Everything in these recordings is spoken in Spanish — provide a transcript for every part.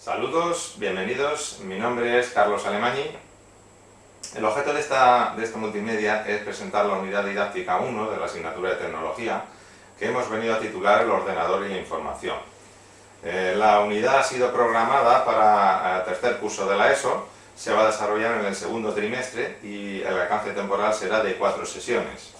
Saludos, bienvenidos, mi nombre es Carlos Alemany. El objeto de esta multimedia es presentar la unidad didáctica 1 de la asignatura de Tecnología, que hemos venido a titular El ordenador y la información. La unidad ha sido programada para el tercer curso de la ESO, se va a desarrollar en el segundo trimestre y el alcance temporal será de 4 sesiones.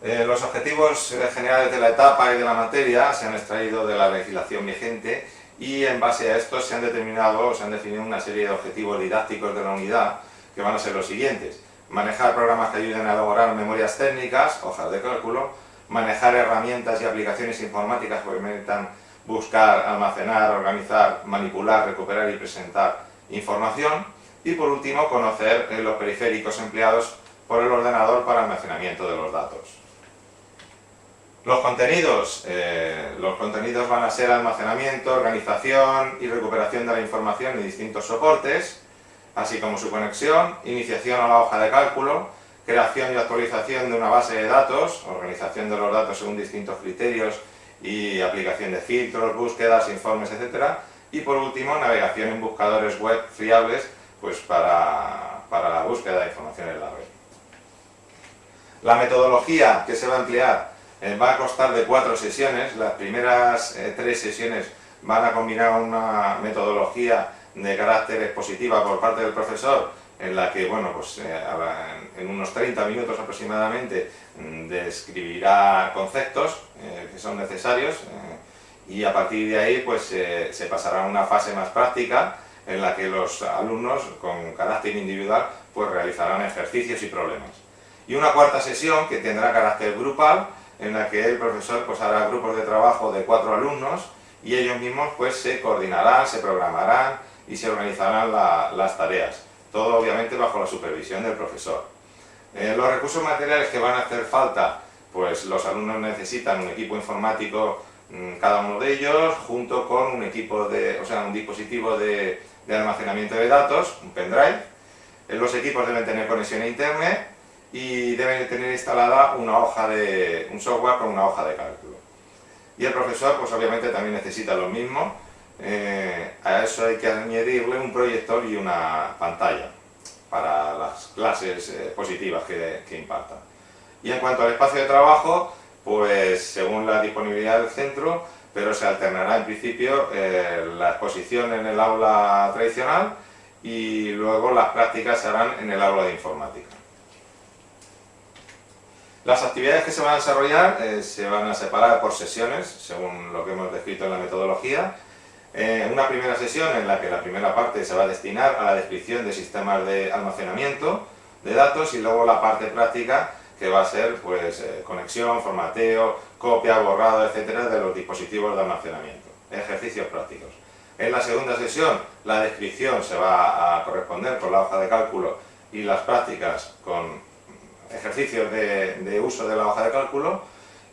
Los objetivos generales de la etapa y de la materia se han extraído de la legislación vigente y en base a esto se han definido una serie de objetivos didácticos de la unidad que van a ser los siguientes: manejar programas que ayuden a elaborar memorias técnicas, hojas de cálculo, manejar herramientas y aplicaciones informáticas que permitan buscar, almacenar, organizar, manipular, recuperar y presentar información, y por último conocer los periféricos empleados por el ordenador para almacenamiento de los datos. Los contenidos van a ser almacenamiento, organización y recuperación de la información en distintos soportes, así como su conexión, iniciación a la hoja de cálculo, creación y actualización de una base de datos, organización de los datos según distintos criterios y aplicación de filtros, búsquedas, informes, etc. Y por último, navegación en buscadores web fiables pues para la búsqueda de información en la red. La metodología que se va a emplear va a constar de 4 sesiones. Las primeras 3 sesiones van a combinar una metodología de carácter expositiva por parte del profesor, en la que, en unos 30 minutos aproximadamente describirá conceptos que son necesarios y a partir de ahí se pasará a una fase más práctica en la que los alumnos con carácter individual realizarán ejercicios y problemas. Y una cuarta sesión que tendrá carácter grupal, en la que el profesor hará grupos de trabajo de 4 alumnos y ellos mismos se coordinarán, se programarán y se organizarán las tareas. Todo obviamente bajo la supervisión del profesor. Los recursos materiales que van a hacer falta, los alumnos necesitan un equipo informático, cada uno de ellos, junto con un dispositivo de almacenamiento de datos, un pendrive. Los equipos deben tener conexión a internet y deben tener instalada un software con una hoja de cálculo. Y el profesor obviamente también necesita lo mismo. A eso hay que añadirle un proyector y una pantalla para las clases expositivas que imparta. Y en cuanto al espacio de trabajo, según la disponibilidad del centro, pero se alternará en principio la exposición en el aula tradicional y luego las prácticas se harán en el aula de informática. Las actividades que se van a desarrollar se van a separar por sesiones, según lo que hemos descrito en la metodología. Una primera sesión en la que la primera parte se va a destinar a la descripción de sistemas de almacenamiento de datos y luego la parte práctica que va a ser conexión, formateo, copia, borrado, etcétera, de los dispositivos de almacenamiento, ejercicios prácticos. En la segunda sesión la descripción se va a corresponder con la hoja de cálculo y las prácticas con ejercicios de uso de la hoja de cálculo,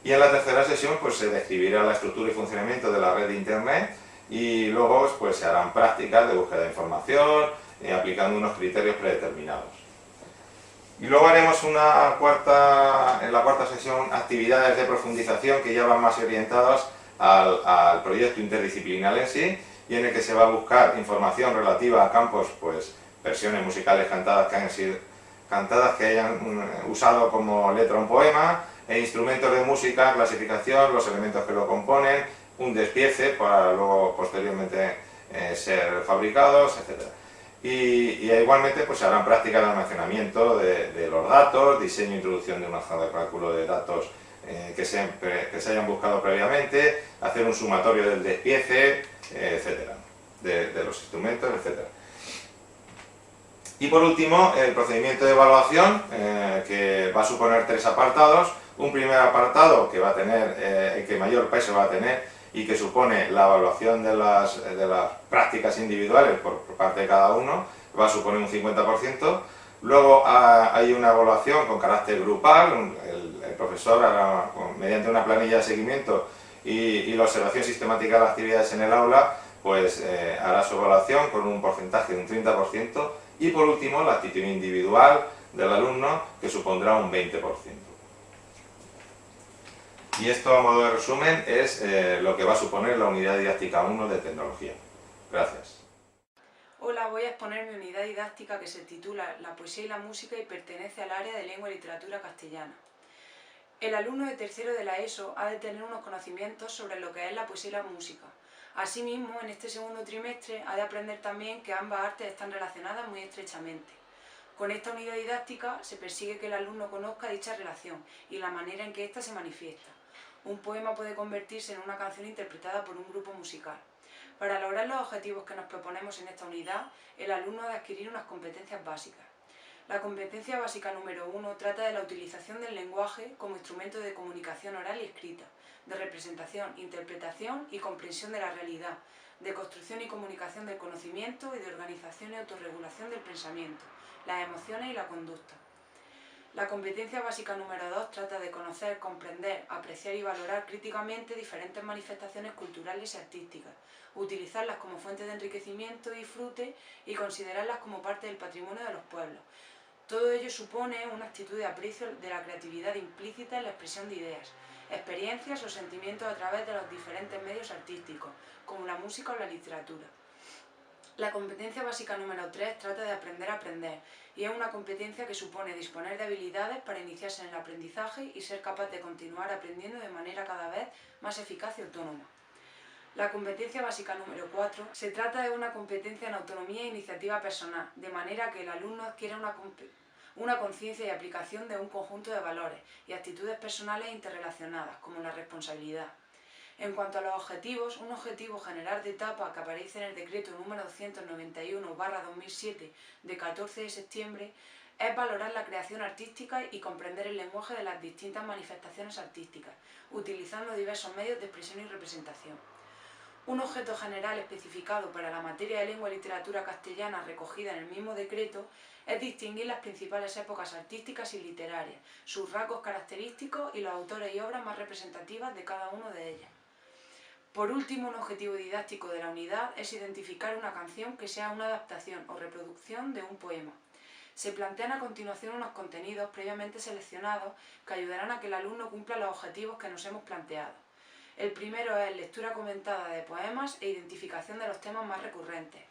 y en la tercera sesión se describirá la estructura y funcionamiento de la red de internet y luego se harán prácticas de búsqueda de información aplicando unos criterios predeterminados. Y luego haremos en la cuarta sesión actividades de profundización que ya van más orientadas al proyecto interdisciplinar en sí, y en el que se va a buscar información relativa a campos, versiones musicales cantadas que hayan usado como letra un poema, e instrumentos de música, clasificación, los elementos que lo componen, un despiece para luego posteriormente ser fabricados, etc. Y igualmente se harán prácticas de almacenamiento de los datos, diseño e introducción de una hoja de cálculo de datos que se hayan buscado previamente, hacer un sumatorio del despiece, etc., de los instrumentos, etc. Y por último, el procedimiento de evaluación, que va a suponer 3 apartados. Un primer apartado que va a tener, el que mayor peso va a tener y que supone la evaluación de las prácticas individuales por parte de cada uno, va a suponer un 50%. Luego hay una evaluación con carácter grupal. El profesor hará, mediante una planilla de seguimiento y la observación sistemática de las actividades en el aula, hará su evaluación con un porcentaje de un 30%. Y por último, la actitud individual del alumno, que supondrá un 20%. Y esto, a modo de resumen, es lo que va a suponer la unidad didáctica 1 de tecnología. Gracias. Hola, voy a exponer mi unidad didáctica que se titula La poesía y la música y pertenece al área de lengua y literatura castellana. El alumno de tercero de la ESO ha de tener unos conocimientos sobre lo que es la poesía y la música. Asimismo, en este segundo trimestre ha de aprender también que ambas artes están relacionadas muy estrechamente. Con esta unidad didáctica se persigue que el alumno conozca dicha relación y la manera en que ésta se manifiesta. Un poema puede convertirse en una canción interpretada por un grupo musical. Para lograr los objetivos que nos proponemos en esta unidad, el alumno ha de adquirir unas competencias básicas. La competencia básica número 1 trata de la utilización del lenguaje como instrumento de comunicación oral y escrita, de representación, interpretación y comprensión de la realidad, de construcción y comunicación del conocimiento y de organización y autorregulación del pensamiento, las emociones y la conducta. La competencia básica número 2 trata de conocer, comprender, apreciar y valorar críticamente diferentes manifestaciones culturales y artísticas, utilizarlas como fuente de enriquecimiento y disfrute y considerarlas como parte del patrimonio de los pueblos. Todo ello supone una actitud de aprecio de la creatividad implícita en la expresión de ideas, experiencias o sentimientos a través de los diferentes medios artísticos, como la música o la literatura. La competencia básica número 3 trata de aprender a aprender, y es una competencia que supone disponer de habilidades para iniciarse en el aprendizaje y ser capaz de continuar aprendiendo de manera cada vez más eficaz y autónoma. La competencia básica número 4 se trata de una competencia en autonomía e iniciativa personal, de manera que el alumno adquiera una conciencia y aplicación de un conjunto de valores y actitudes personales interrelacionadas, como la responsabilidad. En cuanto a los objetivos, un objetivo general de etapa que aparece en el decreto número 291/2007 de 14 de septiembre es valorar la creación artística y comprender el lenguaje de las distintas manifestaciones artísticas, utilizando diversos medios de expresión y representación. Un objeto general especificado para la materia de lengua y literatura castellana recogida en el mismo decreto es distinguir las principales épocas artísticas y literarias, sus rasgos característicos y los autores y obras más representativas de cada una de ellas. Por último, un objetivo didáctico de la unidad es identificar una canción que sea una adaptación o reproducción de un poema. Se plantean a continuación unos contenidos previamente seleccionados que ayudarán a que el alumno cumpla los objetivos que nos hemos planteado. El primero es lectura comentada de poemas e identificación de los temas más recurrentes.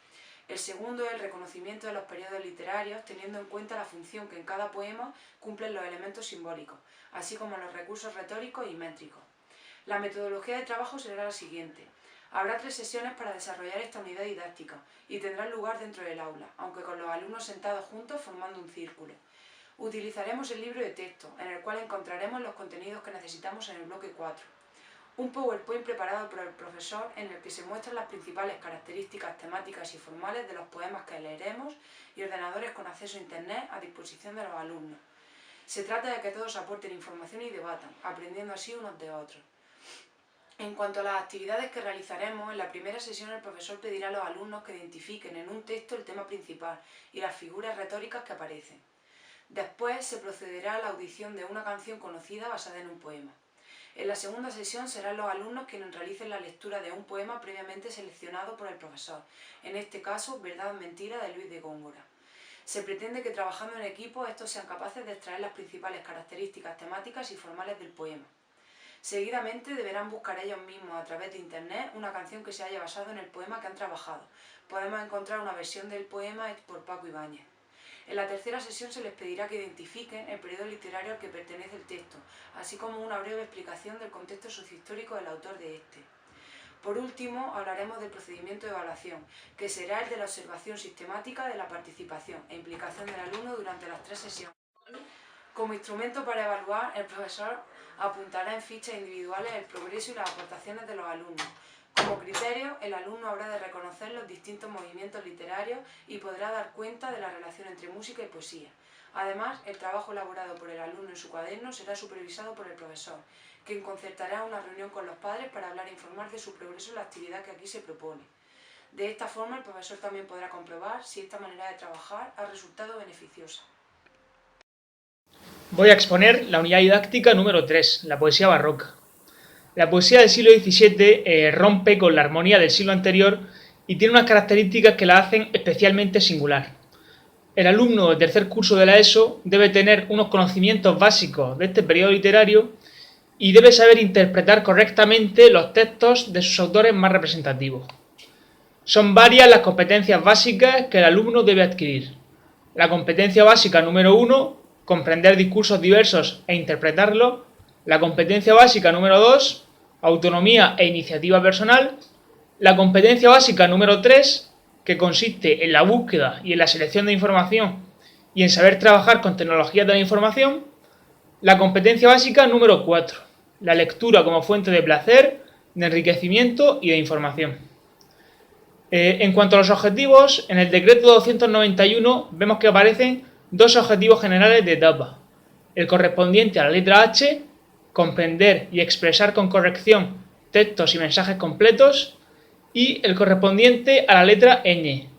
El segundo es el reconocimiento de los periodos literarios, teniendo en cuenta la función que en cada poema cumplen los elementos simbólicos, así como los recursos retóricos y métricos. La metodología de trabajo será la siguiente. Habrá 3 sesiones para desarrollar esta unidad didáctica y tendrán lugar dentro del aula, aunque con los alumnos sentados juntos formando un círculo. Utilizaremos el libro de texto, en el cual encontraremos los contenidos que necesitamos en el bloque 4. Un PowerPoint preparado por el profesor en el que se muestran las principales características temáticas y formales de los poemas que leeremos y ordenadores con acceso a Internet a disposición de los alumnos. Se trata de que todos aporten información y debatan, aprendiendo así unos de otros. En cuanto a las actividades que realizaremos, en la primera sesión el profesor pedirá a los alumnos que identifiquen en un texto el tema principal y las figuras retóricas que aparecen. Después se procederá a la audición de una canción conocida basada en un poema. En la segunda sesión serán los alumnos quienes realicen la lectura de un poema previamente seleccionado por el profesor, en este caso Verdad o Mentira de Luis de Góngora. Se pretende que trabajando en equipo estos sean capaces de extraer las principales características temáticas y formales del poema. Seguidamente deberán buscar ellos mismos a través de Internet una canción que se haya basado en el poema que han trabajado. Podemos encontrar una versión del poema por Paco Ibáñez. En la tercera sesión se les pedirá que identifiquen el periodo literario al que pertenece el texto, así como una breve explicación del contexto sociohistórico del autor de este. Por último, hablaremos del procedimiento de evaluación, que será el de la observación sistemática de la participación e implicación del alumno durante las 3 sesiones. Como instrumento para evaluar, el profesor apuntará en fichas individuales el progreso y las aportaciones de los alumnos. Como criterio, el alumno habrá de reconocer los distintos movimientos literarios y podrá dar cuenta de la relación entre música y poesía. Además, el trabajo elaborado por el alumno en su cuaderno será supervisado por el profesor, quien concertará una reunión con los padres para hablar e informar de su progreso en la actividad que aquí se propone. De esta forma, el profesor también podrá comprobar si esta manera de trabajar ha resultado beneficiosa. Voy a exponer la unidad didáctica número 3, la poesía barroca. La poesía del siglo XVII rompe con la armonía del siglo anterior y tiene unas características que la hacen especialmente singular. El alumno de tercer curso de la ESO debe tener unos conocimientos básicos de este periodo literario y debe saber interpretar correctamente los textos de sus autores más representativos. Son varias las competencias básicas que el alumno debe adquirir. La competencia básica número 1, comprender discursos diversos e interpretarlos. La competencia básica número 2, autonomía e iniciativa personal. La competencia básica número 3, que consiste en la búsqueda y en la selección de información y en saber trabajar con tecnologías de la información. La competencia básica número 4, la lectura como fuente de placer, de enriquecimiento y de información. En cuanto a los objetivos, en el decreto 291 vemos que aparecen dos objetivos generales de etapa. El correspondiente a la letra H, comprender y expresar con corrección textos y mensajes completos, y el correspondiente a la letra ñ,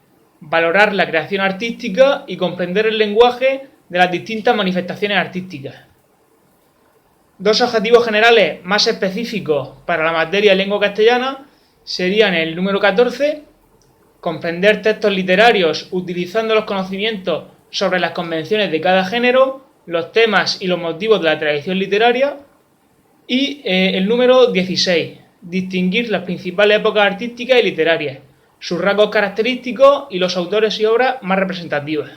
valorar la creación artística y comprender el lenguaje de las distintas manifestaciones artísticas. Dos objetivos generales más específicos para la materia de lengua castellana serían el número 14, comprender textos literarios utilizando los conocimientos sobre las convenciones de cada género, los temas y los motivos de la tradición literaria, y el número 16, distinguir las principales épocas artísticas y literarias, sus rasgos característicos y los autores y obras más representativas.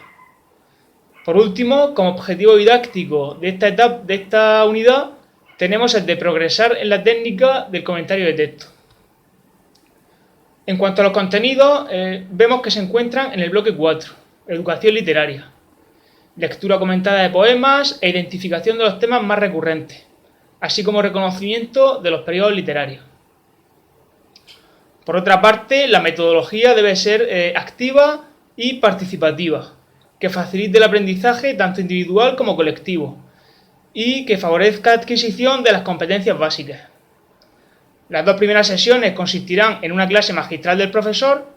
Por último, como objetivo didáctico de esta unidad, tenemos el de progresar en la técnica del comentario de texto. En cuanto a los contenidos, vemos que se encuentran en el bloque 4, educación literaria, lectura comentada de poemas e identificación de los temas más recurrentes, así como reconocimiento de los periodos literarios. Por otra parte, la metodología debe ser activa y participativa, que facilite el aprendizaje tanto individual como colectivo y que favorezca la adquisición de las competencias básicas. Las dos primeras sesiones consistirán en una clase magistral del profesor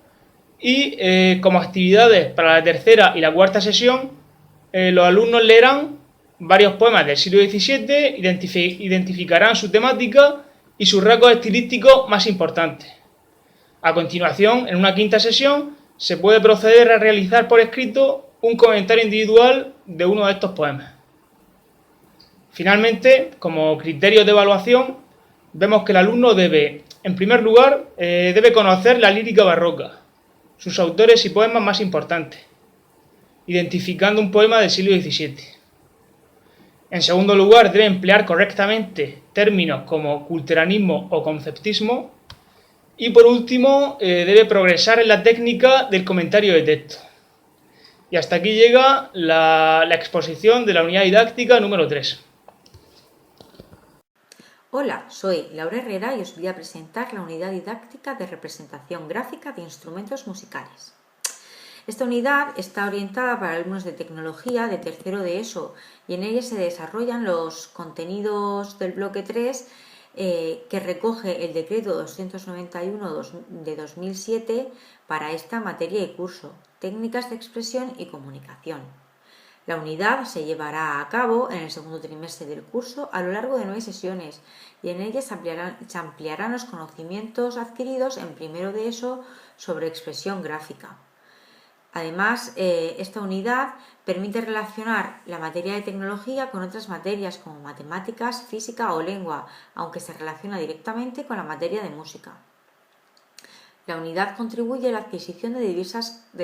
y como actividades para la tercera y la cuarta sesión, los alumnos leerán varios poemas del siglo XVII, identificarán su temática y sus rasgos estilísticos más importantes. A continuación, en una quinta sesión, se puede proceder a realizar por escrito un comentario individual de uno de estos poemas. Finalmente, como criterio de evaluación, vemos que el alumno debe, en primer lugar, debe conocer la lírica barroca, sus autores y poemas más importantes, identificando un poema del siglo XVII. En segundo lugar, debe emplear correctamente términos como culteranismo o conceptismo. Y por último, debe progresar en la técnica del comentario de texto. Y hasta aquí llega la exposición de la unidad didáctica número 3. Hola, soy Laura Herrera y os voy a presentar la unidad didáctica de representación gráfica de instrumentos musicales. Esta unidad está orientada para alumnos de tecnología de tercero de ESO y en ella se desarrollan los contenidos del bloque 3 que recoge el decreto 291 de 2007 para esta materia y curso, técnicas de expresión y comunicación. La unidad se llevará a cabo en el segundo trimestre del curso a lo largo de 9 sesiones y en ella se ampliarán los conocimientos adquiridos en primero de ESO sobre expresión gráfica. Además, esta unidad permite relacionar la materia de tecnología con otras materias como matemáticas, física o lengua, aunque se relaciona directamente con la materia de música. La unidad contribuye a la adquisición de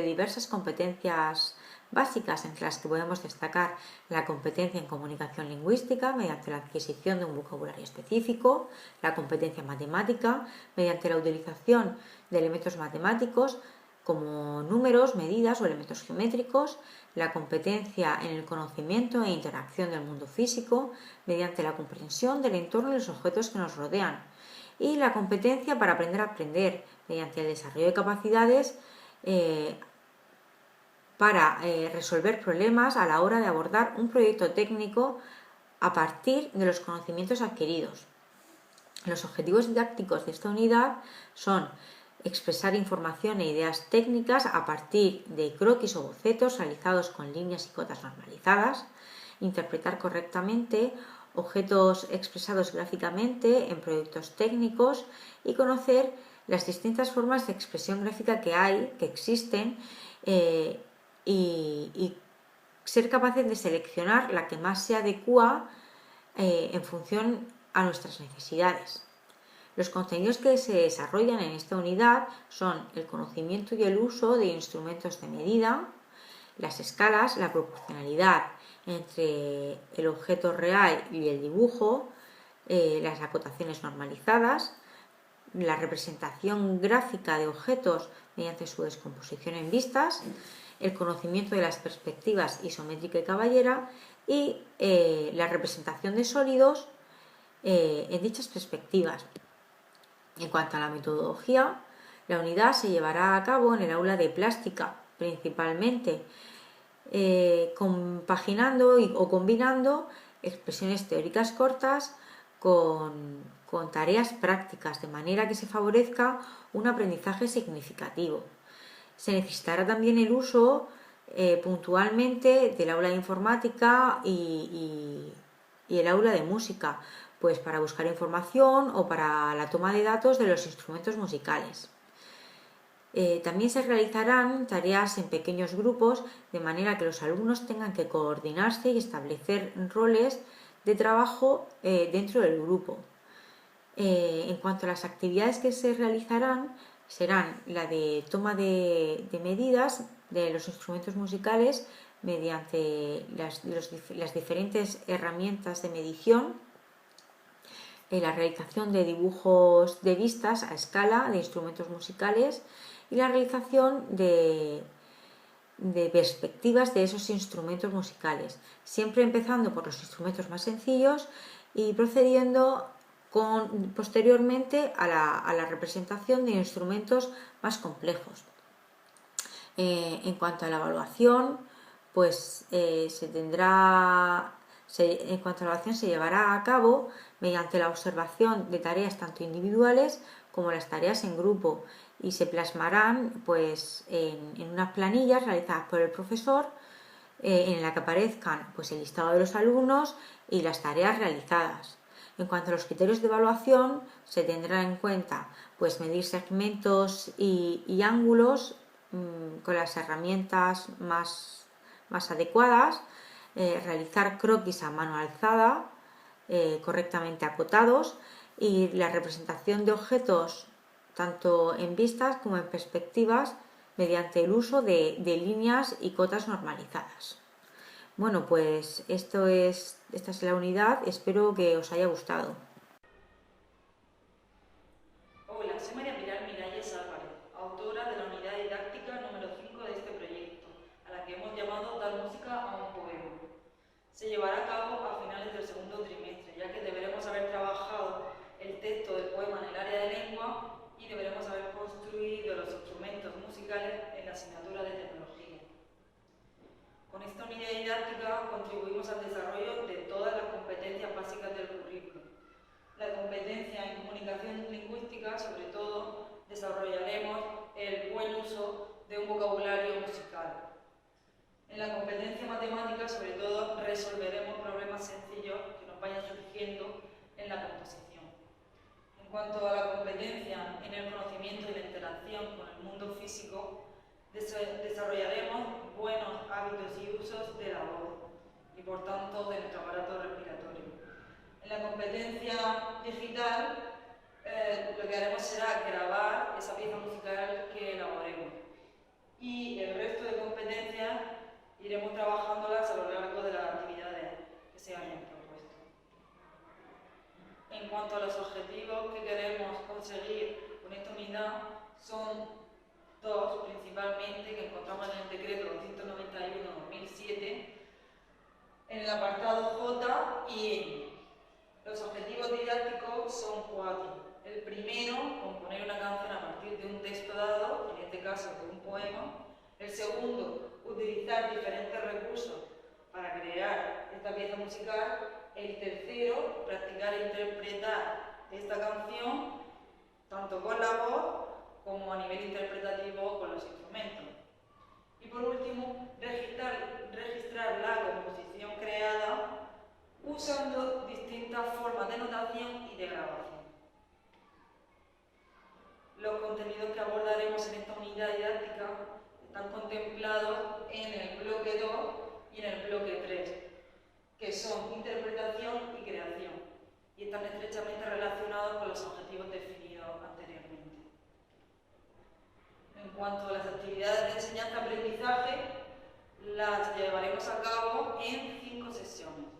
diversas competencias básicas, entre las que podemos destacar la competencia en comunicación lingüística mediante la adquisición de un vocabulario específico, la competencia matemática mediante la utilización de elementos matemáticos como números, medidas o elementos geométricos, la competencia en el conocimiento e interacción del mundo físico mediante la comprensión del entorno y los objetos que nos rodean, y la competencia para aprender a aprender mediante el desarrollo de capacidades para resolver problemas a la hora de abordar un proyecto técnico a partir de los conocimientos adquiridos. Los objetivos didácticos de esta unidad son expresar información e ideas técnicas a partir de croquis o bocetos realizados con líneas y cotas normalizadas, interpretar correctamente objetos expresados gráficamente en proyectos técnicos y conocer las distintas formas de expresión gráfica que existen y ser capaces de seleccionar la que más se adecua en función a nuestras necesidades. Los contenidos que se desarrollan en esta unidad son el conocimiento y el uso de instrumentos de medida, las escalas, la proporcionalidad entre el objeto real y el dibujo, las acotaciones normalizadas, la representación gráfica de objetos mediante su descomposición en vistas, el conocimiento de las perspectivas isométrica y caballera y la representación de sólidos en dichas perspectivas. En cuanto a la metodología, la unidad se llevará a cabo en el aula de plástica, principalmente compaginando o combinando expresiones teóricas cortas con tareas prácticas, de manera que se favorezca un aprendizaje significativo. Se necesitará también el uso puntualmente del aula de informática y el aula de música, pues para buscar información o para la toma de datos de los instrumentos musicales. También se realizarán tareas en pequeños grupos, de manera que los alumnos tengan que coordinarse y establecer roles de trabajo dentro del grupo. En cuanto a las actividades que se realizarán, serán la de toma de medidas de los instrumentos musicales mediante las diferentes herramientas de medición, la realización de dibujos de vistas a escala de instrumentos musicales y la realización de perspectivas de esos instrumentos musicales, siempre empezando por los instrumentos más sencillos y procediendo posteriormente a la representación de instrumentos más complejos. En cuanto a la evaluación, pues se llevará a cabo mediante la observación de tareas tanto individuales como las tareas en grupo, y se plasmarán pues en unas planillas realizadas por el profesor en la que aparezcan pues el listado de los alumnos y las tareas realizadas. En cuanto a los criterios de evaluación, se tendrá en cuenta pues medir segmentos y ángulos con las herramientas más adecuadas, realizar croquis a mano alzada correctamente acotados, y la representación de objetos tanto en vistas como en perspectivas mediante el uso de líneas y cotas normalizadas. Bueno, pues esta es la unidad, espero que os haya gustado. Hola, soy María Pilar Miralles Álvarez, autora de la unidad didáctica número 5 de este proyecto, a la que hemos llamado Dar música a un poema. Se llevará a cabo a finales del segundo trimestre, ya que deberemos haber trabajado el texto del poema en el área de lengua y deberemos haber construido los instrumentos musicales en la asignatura de tecnología. Con esta unidad didáctica contribuimos al desarrollo de todas las competencias básicas del currículo. La competencia en comunicación lingüística, sobre todo, desarrollaremos el buen uso de un vocabulario musical. En la competencia matemática, sobre todo, resolveremos problemas sencillos que nos vayan surgiendo en la composición. En cuanto a la competencia en el conocimiento y la interacción con el mundo físico, desarrollaremos buenos hábitos y usos de la voz y, por tanto, de nuestro aparato respiratorio. En la competencia digital, lo que haremos será grabar esa pieza musical que elaboremos. Y el resto de competencias iremos trabajándolas a lo largo de las actividades que se hayan propuesto. En cuanto a los objetivos que queremos conseguir con esta unidad, son dos principalmente, que encontramos en el decreto 291/2007, en el apartado J y N. Los objetivos didácticos son 4. El primero, componer una canción a partir de un texto dado, en este caso de un poema. El segundo, utilizar diferentes recursos para crear esta pieza musical. El tercero, practicar e interpretar esta canción tanto con la voz como a nivel interpretativo con los instrumentos. Y por último, registrar la composición creada usando distintas formas de notación y de grabación. Los contenidos que abordaremos en esta unidad didáctica están contemplados en el bloque 2 y en el bloque 3, que son interpretación y creación. y están estrechamente relacionados con los objetivos definidos anteriormente. En cuanto a las actividades de enseñanza-aprendizaje, las llevaremos a cabo en 5 sesiones.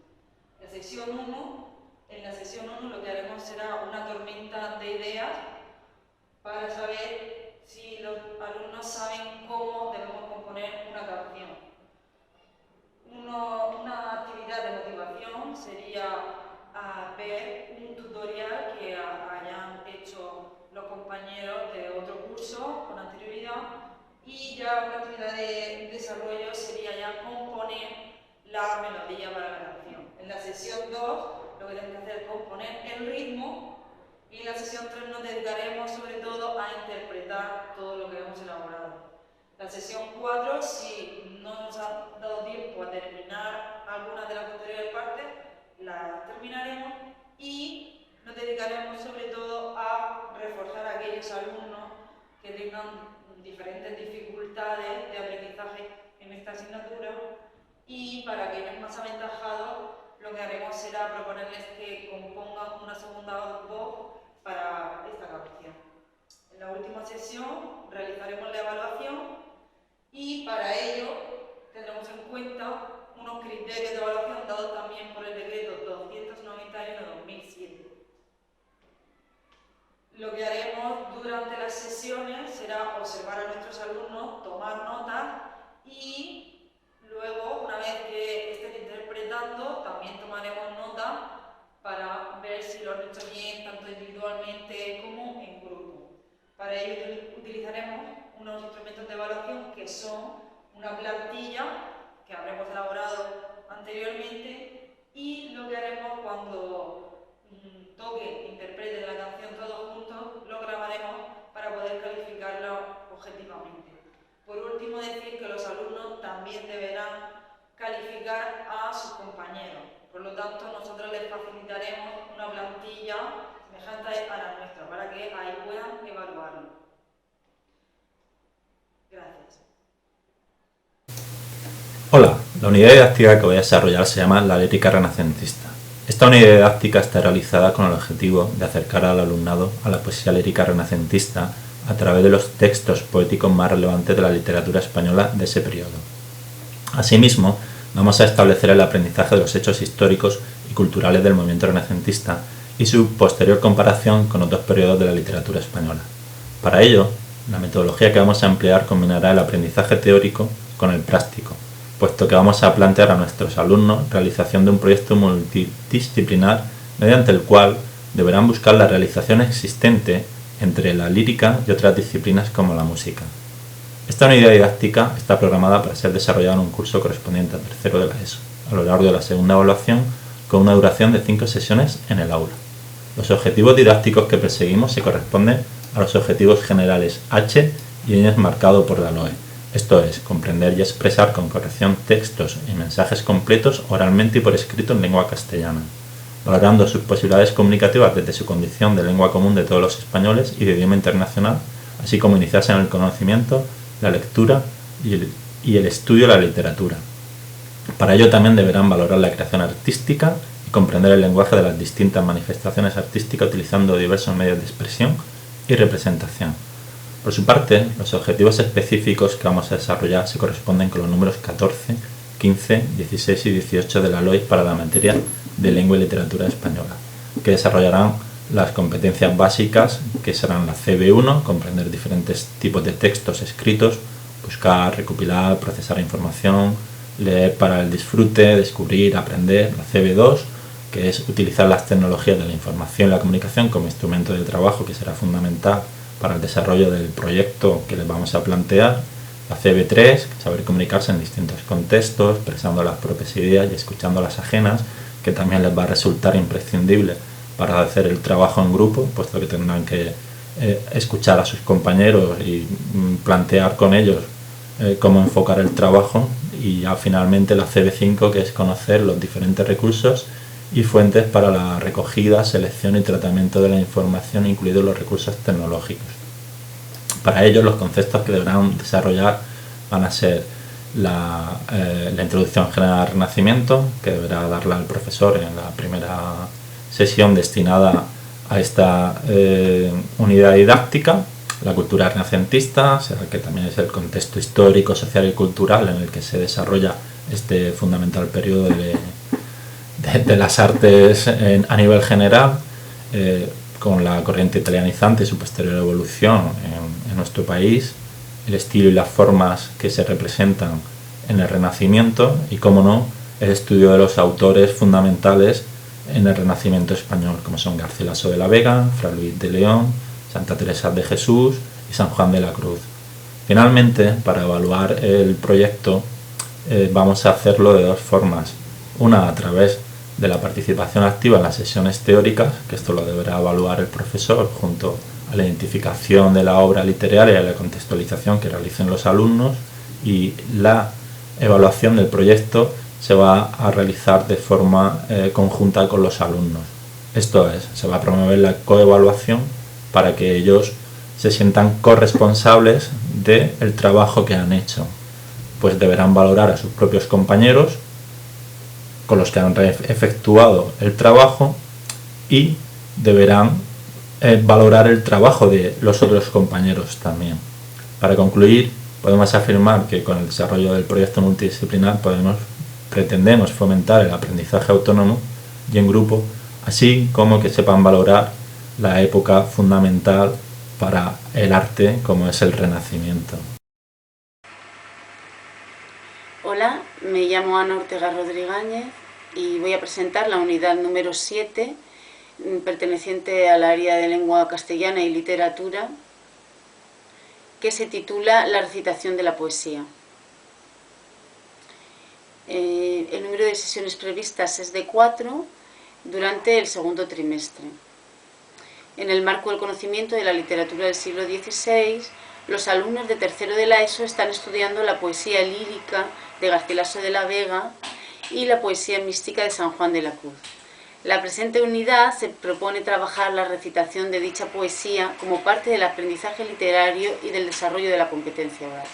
En la sesión 1 lo que haremos será una tormenta de ideas para saber si los alumnos saben cómo debemos componer una canción. Una actividad de motivación sería ver un tutorial que hayan hecho los compañeros de otro curso con anterioridad, y ya una actividad de desarrollo sería ya componer la melodía para la canción. En la sesión 2 lo que tenemos que hacer es componer el ritmo, y en la sesión 3 nos dedicaremos sobre todo a interpretar todo lo que hemos elaborado. La sesión 4, si no nos ha dado tiempo a terminar alguna de las anteriores partes, la terminaremos y nos dedicaremos sobre todo a reforzar a aquellos alumnos que tengan diferentes dificultades de aprendizaje en esta asignatura, y para aquellos más aventajados lo que haremos será proponerles que compongan una segunda voz para esta canción. En la última sesión realizaremos la evaluación, y para ello tendremos en cuenta unos criterios de evaluación dados también por el decreto 291/2007. Lo que haremos durante las sesiones será observar a nuestros alumnos, tomar notas, y luego, una vez que estén interpretando, también tomaremos nota para ver si lo han hecho bien, tanto individualmente como en grupo. Para ello utilizaremos unos instrumentos de evaluación que son una plantilla que habremos elaborado anteriormente, y lo que haremos cuando toquen, interpreten la canción todos juntos, lo grabaremos para poder calificarla objetivamente. Por último, decir que los alumnos también deberán calificar a sus compañeros. Por lo tanto, nosotros les facilitaremos una plantilla semejante a la nuestra para que ahí puedan evaluarlo. Gracias. Hola, la unidad didáctica que voy a desarrollar se llama La lírica renacentista. Esta unidad didáctica está realizada con el objetivo de acercar al alumnado a la poesía lírica renacentista a través de los textos poéticos más relevantes de la literatura española de ese periodo. Asimismo, vamos a establecer el aprendizaje de los hechos históricos y culturales del movimiento renacentista y su posterior comparación con otros periodos de la literatura española. Para ello, la metodología que vamos a emplear combinará el aprendizaje teórico con el práctico, puesto que vamos a plantear a nuestros alumnos la realización de un proyecto multidisciplinar mediante el cual deberán buscar la realización existente entre la lírica y otras disciplinas como la música. Esta unidad didáctica está programada para ser desarrollada en un curso correspondiente a tercero de la ESO, a lo largo de la segunda evaluación, con una duración de 5 sesiones en el aula. Los objetivos didácticos que perseguimos se corresponden a los objetivos generales H y N marcados por la LOE. Esto es, comprender y expresar con corrección textos y mensajes completos oralmente y por escrito en lengua castellana, valorando sus posibilidades comunicativas desde su condición de lengua común de todos los españoles y de idioma internacional, así como iniciarse en el conocimiento, la lectura y el estudio de la literatura. Para ello también deberán valorar la creación artística y comprender el lenguaje de las distintas manifestaciones artísticas utilizando diversos medios de expresión y representación. Por su parte, los objetivos específicos que vamos a desarrollar se corresponden con los números 14, 15, 16 y 18 de la LOE para la materia de lengua y literatura española, que desarrollarán las competencias básicas, que serán la CB1, comprender diferentes tipos de textos escritos, buscar, recopilar, procesar información, leer para el disfrute, descubrir, aprender. La CB2, que es utilizar las tecnologías de la información y la comunicación como instrumento de trabajo, que será fundamental para el desarrollo del proyecto que les vamos a plantear. La CB3, saber comunicarse en distintos contextos, expresando las propias ideas y escuchando las ajenas, que también les va a resultar imprescindible para hacer el trabajo en grupo, puesto que tendrán que escuchar a sus compañeros y plantear con ellos cómo enfocar el trabajo. Y ya finalmente la CB5, que es conocer los diferentes recursos y fuentes para la recogida, selección y tratamiento de la información, incluidos los recursos tecnológicos. Para ello, los conceptos que deberán desarrollar van a ser la introducción general al Renacimiento, que deberá darla el profesor en la primera sesión destinada a esta unidad didáctica, la cultura renacentista, o sea, que también es el contexto histórico, social y cultural en el que se desarrolla este fundamental periodo de las artes a nivel general, con la corriente italianizante y su posterior evolución en nuestro país, el estilo y las formas que se representan en el Renacimiento y, cómo no, el estudio de los autores fundamentales en el Renacimiento español, como son Garcilaso de la Vega, Fray Luis de León, Santa Teresa de Jesús y San Juan de la Cruz. Finalmente, para evaluar el proyecto, vamos a hacerlo de dos formas. Una a través de la participación activa en las sesiones teóricas, que esto lo deberá evaluar el profesor junto a la identificación de la obra literaria y la contextualización que realicen los alumnos, y la evaluación del proyecto se va a realizar de forma conjunta con los alumnos. Esto es, se va a promover la coevaluación para que ellos se sientan corresponsables del trabajo que han hecho, pues deberán valorar a sus propios compañeros con los que han efectuado el trabajo y deberán valorar el trabajo de los otros compañeros también. Para concluir, podemos afirmar que con el desarrollo del proyecto multidisciplinar pretendemos fomentar el aprendizaje autónomo y en grupo, así como que sepan valorar la época fundamental para el arte como es el Renacimiento. Hola, me llamo Ana Ortega Rodríguez y voy a presentar la unidad número 7, perteneciente al área de lengua castellana y literatura, que se titula La recitación de la poesía. El número de sesiones previstas es de 4 durante el segundo trimestre. En el marco del conocimiento de la literatura del siglo XVI, los alumnos de tercero de la ESO están estudiando la poesía lírica de Garcilaso de la Vega y la poesía mística de San Juan de la Cruz. La presente unidad se propone trabajar la recitación de dicha poesía como parte del aprendizaje literario y del desarrollo de la competencia oral.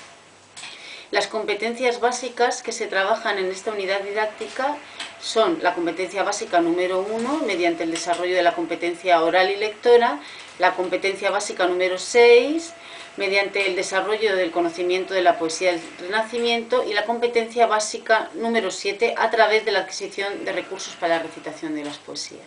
Las competencias básicas que se trabajan en esta unidad didáctica son la competencia básica número 1, mediante el desarrollo de la competencia oral y lectora, la competencia básica número 6, mediante el desarrollo del conocimiento de la poesía del Renacimiento, y la competencia básica número 7 a través de la adquisición de recursos para la recitación de las poesías.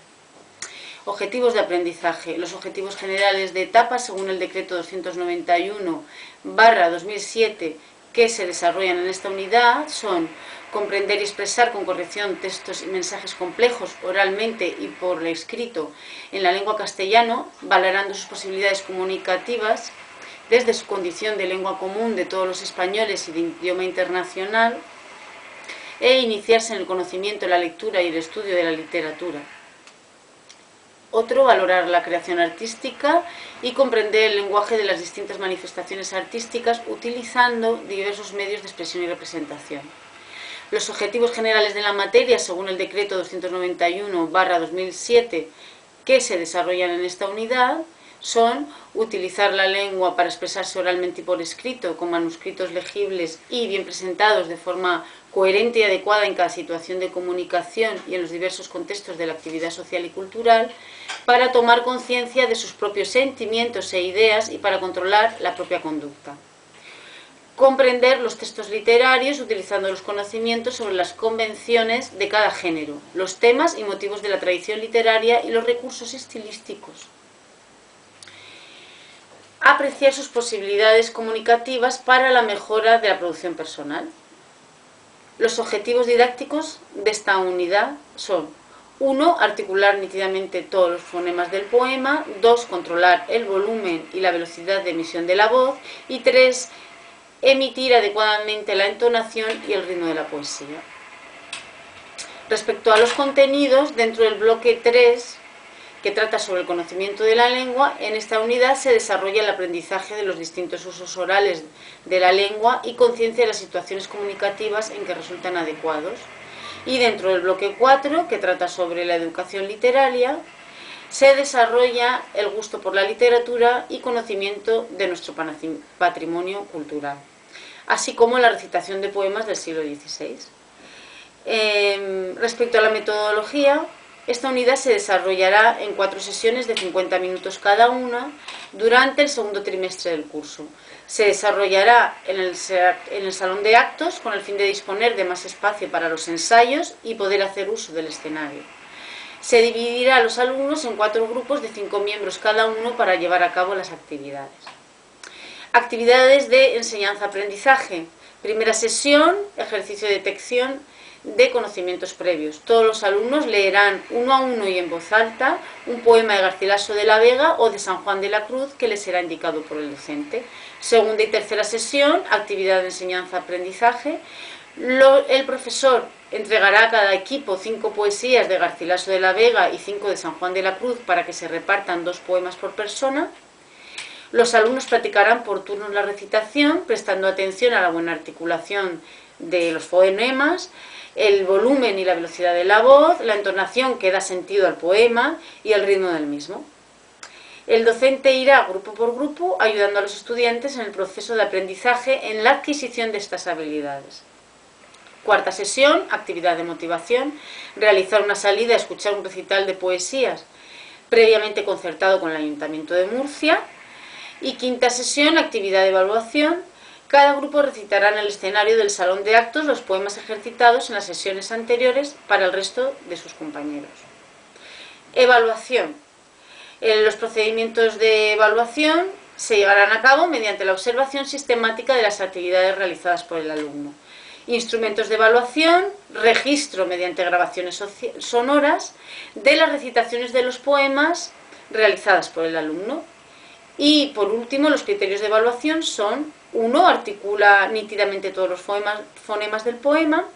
Objetivos de aprendizaje. Los objetivos generales de etapa, según el decreto 291/2007, que se desarrollan en esta unidad, son comprender y expresar con corrección textos y mensajes complejos oralmente y por escrito en la lengua castellana, valorando sus posibilidades comunicativas desde su condición de lengua común de todos los españoles y de idioma internacional, e iniciarse en el conocimiento, la lectura y el estudio de la literatura. Otro, valorar la creación artística y comprender el lenguaje de las distintas manifestaciones artísticas utilizando diversos medios de expresión y representación. Los objetivos generales de la materia, según el decreto 291/2007, que se desarrollan en esta unidad, son utilizar la lengua para expresarse oralmente y por escrito, con manuscritos legibles y bien presentados de forma coherente y adecuada en cada situación de comunicación y en los diversos contextos de la actividad social y cultural, para tomar conciencia de sus propios sentimientos e ideas y para controlar la propia conducta. Comprender los textos literarios utilizando los conocimientos sobre las convenciones de cada género, los temas y motivos de la tradición literaria y los recursos estilísticos. Apreciar sus posibilidades comunicativas para la mejora de la producción personal. Los objetivos didácticos de esta unidad son: 1. Articular nítidamente todos los fonemas del poema. 2. Controlar el volumen y la velocidad de emisión de la voz. Y 3. Emitir adecuadamente la entonación y el ritmo de la poesía. Respecto a los contenidos, dentro del bloque 3, que trata sobre el conocimiento de la lengua, en esta unidad se desarrolla el aprendizaje de los distintos usos orales de la lengua y conciencia de las situaciones comunicativas en que resultan adecuados. Y dentro del bloque 4, que trata sobre la educación literaria, se desarrolla el gusto por la literatura y conocimiento de nuestro patrimonio cultural, así como la recitación de poemas del siglo XVI. Respecto a la metodología, Esta unidad se desarrollará en 4 sesiones de 50 minutos cada una durante el segundo trimestre del curso. Se desarrollará en el salón de actos con el fin de disponer de más espacio para los ensayos y poder hacer uso del escenario. Se dividirá a los alumnos en 4 grupos de 5 miembros cada uno para llevar a cabo las actividades. Actividades de enseñanza-aprendizaje. Primera sesión, ejercicio de detección de conocimientos previos. Todos los alumnos leerán uno a uno y en voz alta un poema de Garcilaso de la Vega o de San Juan de la Cruz que les será indicado por el docente. Segunda y tercera sesión, actividad de enseñanza-aprendizaje. El profesor entregará a cada equipo 5 poesías de Garcilaso de la Vega y 5 de San Juan de la Cruz para que se repartan 2 poemas por persona. Los alumnos practicarán por turnos la recitación, prestando atención a la buena articulación de los fonemas, el volumen y la velocidad de la voz, la entonación que da sentido al poema y el ritmo del mismo. El docente irá grupo por grupo ayudando a los estudiantes en el proceso de aprendizaje en la adquisición de estas habilidades. Cuarta sesión, actividad de motivación, realizar una salida a escuchar un recital de poesías previamente concertado con el Ayuntamiento de Murcia. Y quinta sesión, actividad de evaluación. Cada grupo recitará en el escenario del salón de actos los poemas ejercitados en las sesiones anteriores para el resto de sus compañeros. Evaluación. Los procedimientos de evaluación se llevarán a cabo mediante la observación sistemática de las actividades realizadas por el alumno. Instrumentos de evaluación, registro mediante grabaciones sonoras de las recitaciones de los poemas realizadas por el alumno. Y por último, los criterios de evaluación son: 1. Articula nítidamente todos los fonemas del poema.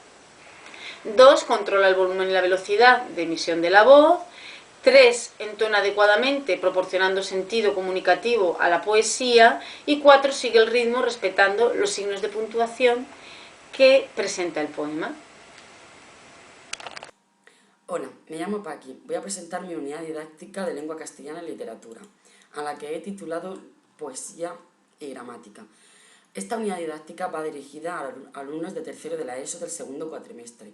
2. Controla el volumen y la velocidad de emisión de la voz. 3. Entona adecuadamente, proporcionando sentido comunicativo a la poesía. Y 4. Sigue el ritmo respetando los signos de puntuación que presenta el poema. Hola, me llamo Paqui. Voy a presentar mi unidad didáctica de lengua castellana y literatura, a la que he titulado Poesía y Gramática. Esta unidad didáctica va dirigida a alumnos de tercero de la ESO del segundo cuatrimestre.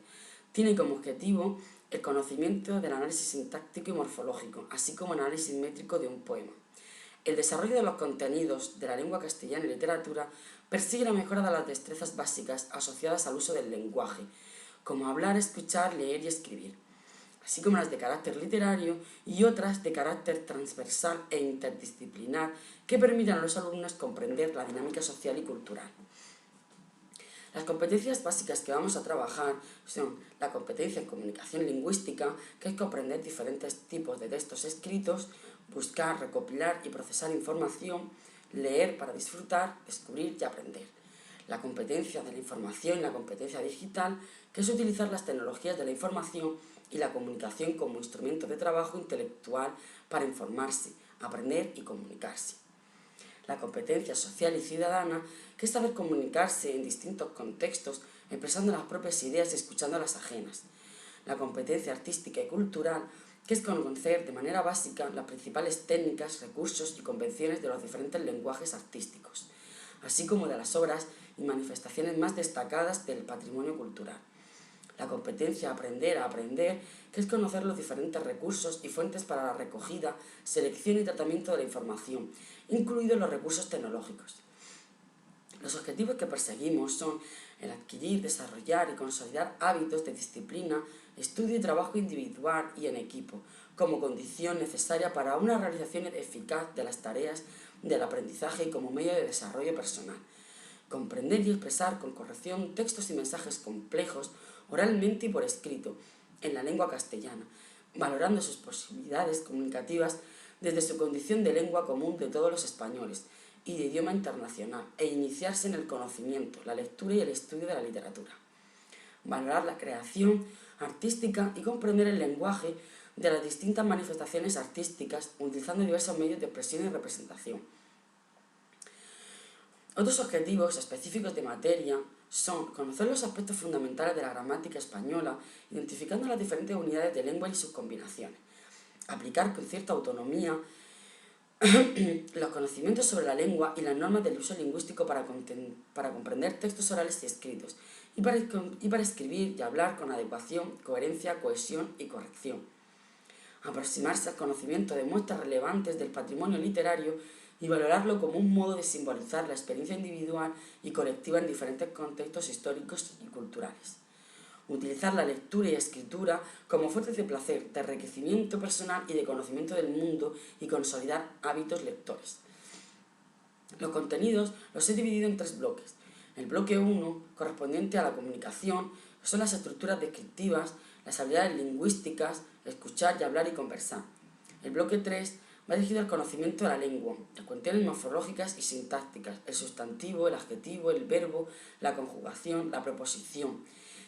Tiene como objetivo el conocimiento del análisis sintáctico y morfológico, así como el análisis métrico de un poema. El desarrollo de los contenidos de la lengua castellana y literatura persigue la mejora de las destrezas básicas asociadas al uso del lenguaje, como hablar, escuchar, leer y escribir, así como las de carácter literario y otras de carácter transversal e interdisciplinar que permitan a los alumnos comprender la dinámica social y cultural. Las competencias básicas que vamos a trabajar son la competencia en comunicación lingüística, que es comprender diferentes tipos de textos escritos, buscar, recopilar y procesar información, leer para disfrutar, descubrir y aprender. La competencia de la información y la competencia digital, que es utilizar las tecnologías de la información y la comunicación como instrumento de trabajo intelectual para informarse, aprender y comunicarse. La competencia social y ciudadana, que es saber comunicarse en distintos contextos, expresando las propias ideas y escuchando las ajenas. La competencia artística y cultural, que es conocer de manera básica las principales técnicas, recursos y convenciones de los diferentes lenguajes artísticos, así como de las obras y manifestaciones más destacadas del patrimonio cultural. La competencia aprender a aprender, que es conocer los diferentes recursos y fuentes para la recogida, selección y tratamiento de la información, incluidos los recursos tecnológicos. Los objetivos que perseguimos son el adquirir, desarrollar y consolidar hábitos de disciplina, estudio y trabajo individual y en equipo, como condición necesaria para una realización eficaz de las tareas del aprendizaje y como medio de desarrollo personal. Comprender y expresar con corrección textos y mensajes complejos oralmente y por escrito, en la lengua castellana, valorando sus posibilidades comunicativas desde su condición de lengua común de todos los españoles y de idioma internacional, e iniciarse en el conocimiento, la lectura y el estudio de la literatura. Valorar la creación artística y comprender el lenguaje de las distintas manifestaciones artísticas, utilizando diversos medios de expresión y representación. Otros objetivos específicos de materia son conocer los aspectos fundamentales de la gramática española, identificando las diferentes unidades de lengua y sus combinaciones. Aplicar con cierta autonomía los conocimientos sobre la lengua y las normas del uso lingüístico para comprender textos orales y escritos, y para escribir y hablar con adecuación, coherencia, cohesión y corrección. aproximarse al conocimiento de muestras relevantes del patrimonio literario y valorarlo como un modo de simbolizar la experiencia individual y colectiva en diferentes contextos históricos y culturales. Utilizar la lectura y escritura como fuentes de placer, de enriquecimiento personal y de conocimiento del mundo y consolidar hábitos lectores. Los contenidos los he dividido en 3 bloques. El bloque 1, correspondiente a la comunicación, son las estructuras descriptivas, las habilidades lingüísticas, escuchar y hablar y conversar. El bloque 3 va dirigido al conocimiento de la lengua, las cuestiones morfológicas y sintácticas, el sustantivo, el adjetivo, el verbo, la conjugación, la preposición.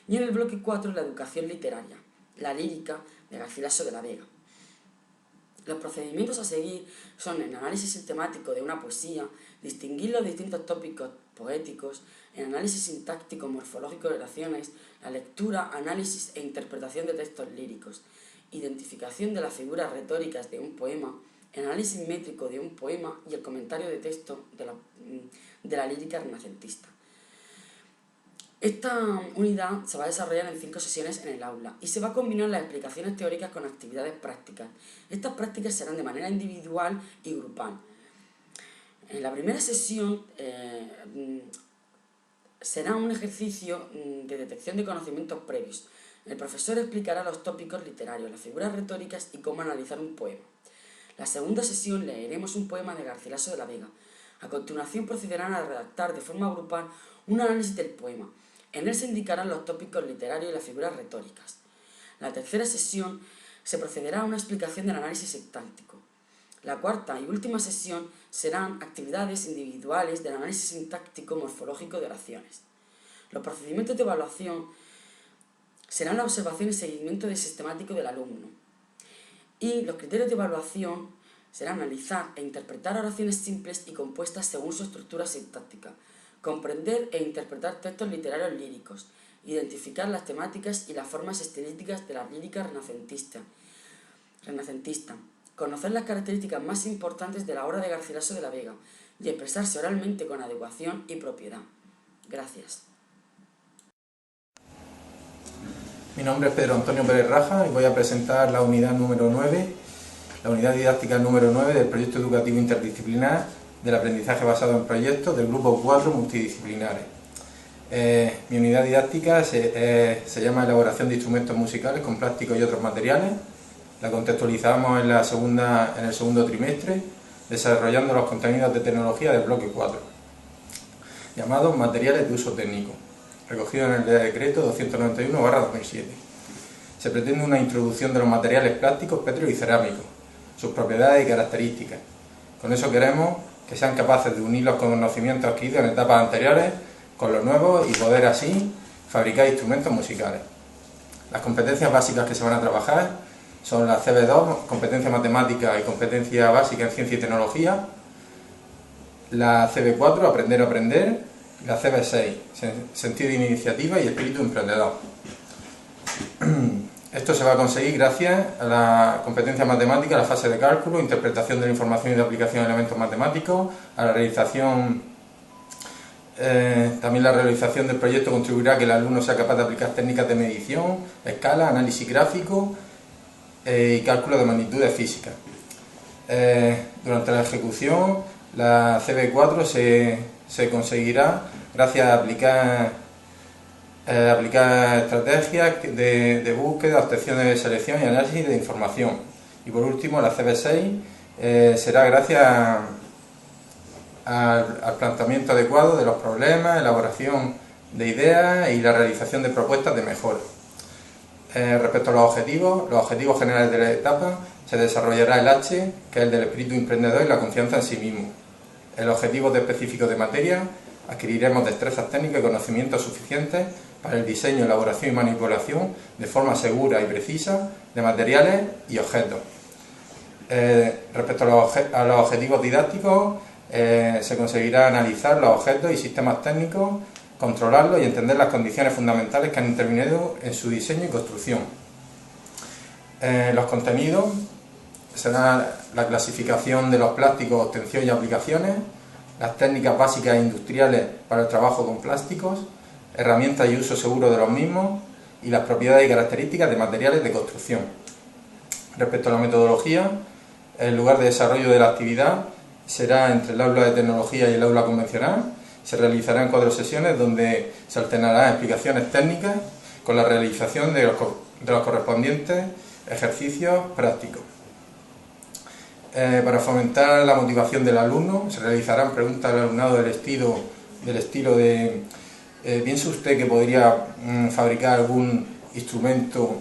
Y en el bloque 4 la educación literaria, la lírica de Garcilaso de la Vega. Los procedimientos a seguir son el análisis sistemático de una poesía, distinguir los distintos tópicos poéticos, el análisis sintáctico morfológico de oraciones, la lectura, análisis e interpretación de textos líricos, identificación de las figuras retóricas de un poema, el análisis métrico de un poema y el comentario de texto de la lírica renacentista. Esta unidad se va a desarrollar en 5 sesiones en el aula y se va a combinar las explicaciones teóricas con actividades prácticas. Estas prácticas serán de manera individual y grupal. En la primera sesión será un ejercicio de detección de conocimientos previos. El profesor explicará los tópicos literarios, las figuras retóricas y cómo analizar un poema. La segunda sesión leeremos un poema de Garcilaso de la Vega. A continuación procederán a redactar de forma grupal un análisis del poema. En él se indicarán los tópicos literarios y las figuras retóricas. La tercera sesión se procederá a una explicación del análisis sintáctico. La cuarta y última sesión serán actividades individuales del análisis sintáctico morfológico de oraciones. Los procedimientos de evaluación serán la observación y seguimiento sistemático del alumno. Y los criterios de evaluación serán analizar e interpretar oraciones simples y compuestas según su estructura sintáctica, comprender e interpretar textos literarios líricos, identificar las temáticas y las formas estilísticas de la lírica renacentista, conocer las características más importantes de la obra de Garcilaso de la Vega y expresarse oralmente con adecuación y propiedad. Gracias. Mi nombre es Pedro Antonio Pérez Raja y voy a presentar la unidad número 9, la unidad didáctica número 9 del proyecto educativo interdisciplinar del aprendizaje basado en proyectos del grupo 4 multidisciplinares. Mi unidad didáctica se llama Elaboración de instrumentos musicales con plásticos y otros materiales. La contextualizamos en el segundo trimestre, desarrollando los contenidos de tecnología del bloque 4, llamados materiales de uso técnico, recogido en el decreto 291/2007. Se pretende una introducción de los materiales plásticos, pétreos y cerámicos, sus propiedades y características. Con eso queremos que sean capaces de unir los conocimientos adquiridos en etapas anteriores con los nuevos y poder así fabricar instrumentos musicales. Las competencias básicas que se van a trabajar son la CB2, competencia matemática y competencia básica en ciencia y tecnología, la CB4, aprender a aprender, y la CB6, sentido de iniciativa y espíritu emprendedor. Esto se va a conseguir gracias a la competencia matemática, a la fase de cálculo, interpretación de la información y de aplicación de elementos matemáticos, a la realización, también la realización del proyecto contribuirá a que el alumno sea capaz de aplicar técnicas de medición, escala, análisis gráfico y cálculo de magnitudes físicas. Durante la ejecución, la CB4 se conseguirá gracias a aplicar estrategias de búsqueda, obtención de selección y análisis de información. Y por último, la CB6 será gracias al planteamiento adecuado de los problemas, elaboración de ideas y la realización de propuestas de mejora. Respecto a los objetivos generales de la etapa, se desarrollará el H, que es el del espíritu emprendedor y la confianza en sí mismo. El objetivo específico de materia, adquiriremos destrezas técnicas y conocimientos suficientes para el diseño, elaboración y manipulación de forma segura y precisa de materiales y objetos. Respecto a los objetivos didácticos, se conseguirá analizar los objetos y sistemas técnicos, controlarlos y entender las condiciones fundamentales que han intervenido en su diseño y construcción. Los contenidos serán la clasificación de los plásticos, obtención y aplicaciones, las técnicas básicas e industriales para el trabajo con plásticos, herramientas y uso seguro de los mismos y las propiedades y características de materiales de construcción. Respecto a la metodología, el lugar de desarrollo de la actividad será entre el aula de tecnología y el aula convencional. Se realizarán 4 sesiones donde se alternarán explicaciones técnicas con la realización de los correspondientes ejercicios prácticos. Para fomentar la motivación del alumno, se realizarán preguntas al alumnado del estilo de ¿piensa usted que podría fabricar algún instrumento,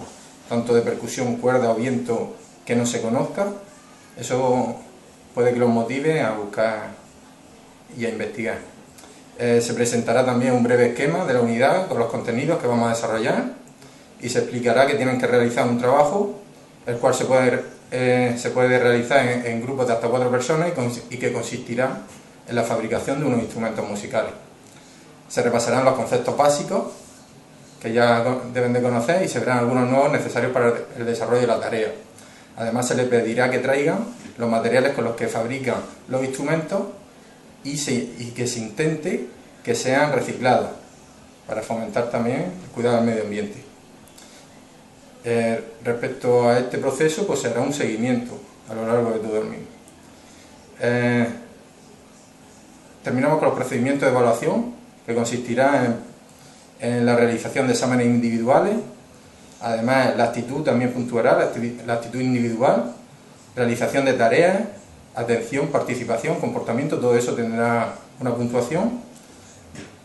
tanto de percusión, cuerda o viento, que no se conozca? Eso puede que los motive a buscar y a investigar. Se presentará también un breve esquema de la unidad con los contenidos que vamos a desarrollar y se explicará que tienen que realizar un trabajo, el cual se puede realizar en grupos de hasta 4 personas y que consistirá en la fabricación de unos instrumentos musicales. Se repasarán los conceptos básicos que ya deben de conocer y se verán algunos nuevos necesarios para el desarrollo de la tarea. Además, se les pedirá que traigan los materiales con los que fabrican los instrumentos y que se intente que sean reciclados para fomentar también el cuidado del medio ambiente. Respecto a este proceso, pues será un seguimiento a lo largo de todo el mismo. Terminamos con los procedimientos de evaluación, que consistirá en la realización de exámenes individuales. Además, la actitud también puntuará, la actitud individual, realización de tareas, atención, participación, comportamiento, todo eso tendrá una puntuación.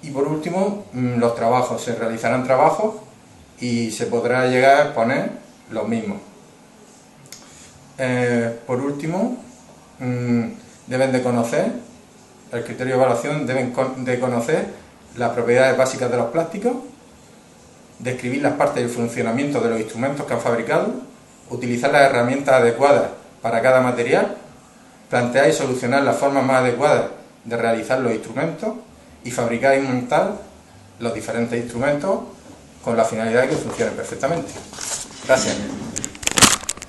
Y por último, los trabajos. Se realizarán trabajos y se podrá llegar a exponer los mismos. Por último, deben de conocer, el criterio de evaluación deben de conocer las propiedades básicas de los plásticos, describir las partes del funcionamiento de los instrumentos que han fabricado, utilizar las herramientas adecuadas para cada material, plantear y solucionar las formas más adecuadas de realizar los instrumentos y fabricar y montar los diferentes instrumentos con la finalidad de que funcionen perfectamente. Gracias.